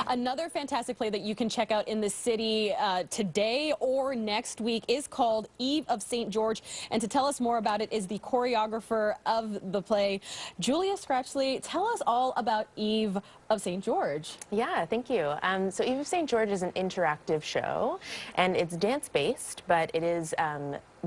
Another fantastic play that you can check out in the city today or next week is called Eve of St. George. And to tell us more about it is the choreographer of the play, Julia Cratchley. Tell us all about Eve of St. George. Yeah, thank you. So Eve of St. George is an interactive show, and it's dance-based, but it is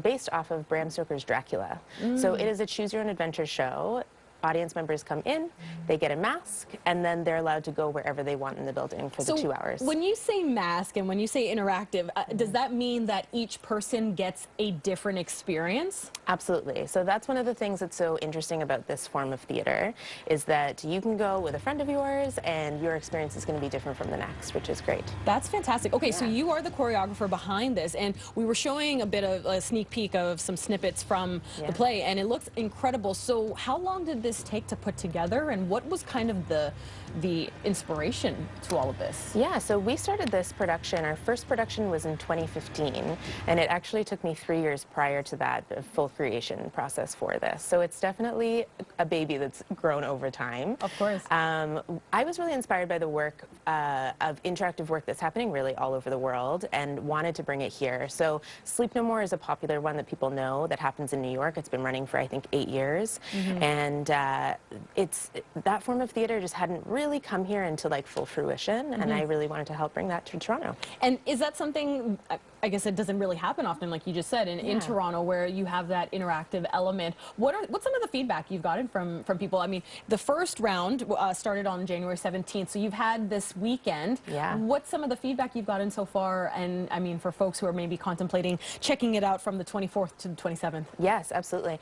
based off of Bram Stoker's Dracula. So it is a choose-your-own-adventure show. Audience members come in, they get a mask, and then they're allowed to go wherever they want in the building for the 2 hours. When you say mask and when you say interactive, does that mean that each person gets a different experience? Absolutely. So that's one of the things that's so interesting about this form of theater, is that you can go with a friend of yours and your experience is going to be different from the next, which is great. That's fantastic. Okay, yeah. So you are the choreographer behind this, and we were showing a bit of a sneak peek of some snippets from the play, and it looks incredible. So how long did this take to put together, and what was kind of the inspiration to all of this? Yeah, so we started this production, our first production was in 2015, and it actually took me 3 years prior to that, a full creation process for this. So it's definitely a baby that's grown over time. Of course. I was really inspired by the work of interactive work that's happening really all over the world and wanted to bring it here. So Sleep No More is a popular one that people know that happens in New York. It's been running for, I think, 8 years. And that form of theater just hadn't really come here into like full fruition, and I really wanted to help bring that to Toronto. And is that something, I guess it doesn't really happen often, like you just said, in Toronto, where you have that interactive element. What's some of the feedback you've gotten from people? I mean, the first round started on January 17th, so you've had this weekend. Yeah. What's some of the feedback you've gotten so far? And I mean, for folks who are maybe contemplating checking it out from the 24th to the 27th. Yes, absolutely.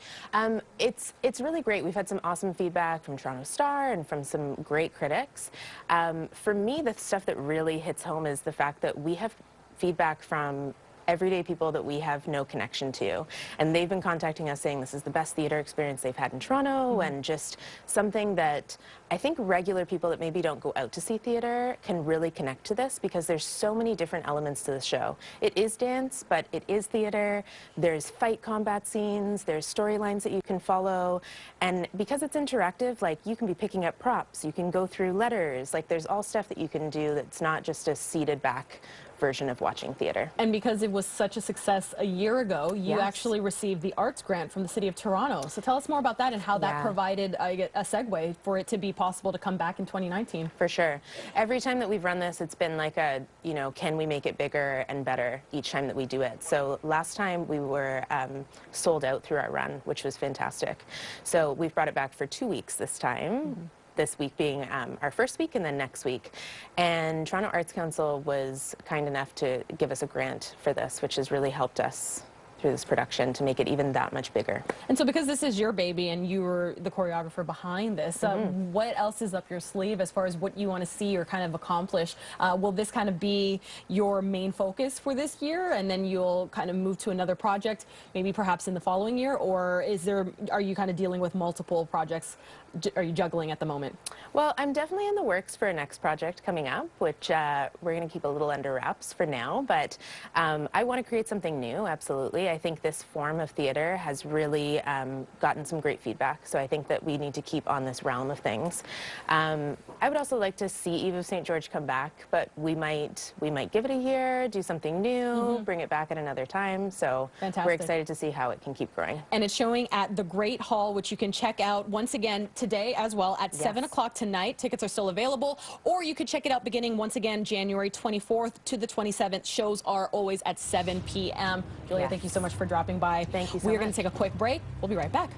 It's really great. We've had some awesome feedback from Toronto Star and from some great critics. For me, the stuff that really hits home is the fact that we have feedback from everyday people that we have no connection to, and they've been contacting us saying this is the best theater experience they've had in Toronto, and just something that I think regular people that maybe don't go out to see theater can really connect to this, because there's so many different elements to the show. It is dance, but it is theater. There's fight combat scenes, there's storylines that you can follow, and because it's interactive, like, you can be picking up props, you can go through letters, like, there's all stuff that you can do that's not just a seated back version of watching theater. And because it was such a success a year ago, you actually received the arts grant from the City of Toronto. So tell us more about that and how that provided a segue for it to be possible to come back in 2019. For sure. Every time that we've run this, it's been like a, you know, can we make it bigger and better each time that we do it? So last time we were sold out through our run, which was fantastic. So we've brought it back for 2 weeks this time. This week being our first week, and then next week. And Toronto Arts Council was kind enough to give us a grant for this, which has really helped us through this production to make it even that much bigger. And so because this is your baby and you were the choreographer behind this, what else is up your sleeve as far as what you want to see or kind of accomplish? Will this kind of be your main focus for this year, and then you'll kind of move to another project, maybe perhaps in the following year? Or are you kind of dealing with multiple projects? Are you juggling at the moment? Well, I'm definitely in the works for a next project coming up, which we're going to keep a little under wraps for now, but I want to create something new, absolutely. I think this form of theater has really gotten some great feedback, so I think that we need to keep on this realm of things. I would also like to see Eve of St. George come back, but we might give it a year, do something new, bring it back at another time, so we're excited to see how it can keep growing. And it's showing at the Great Hall, which you can check out once again today as well at 7 o'clock tonight. Tickets are still available, or you could check it out beginning once again January 24th to the 27th. Shows are always at 7 p.m. Julia, thank you so much for dropping by. Thank you so much. We're going to take a quick break. We'll be right back.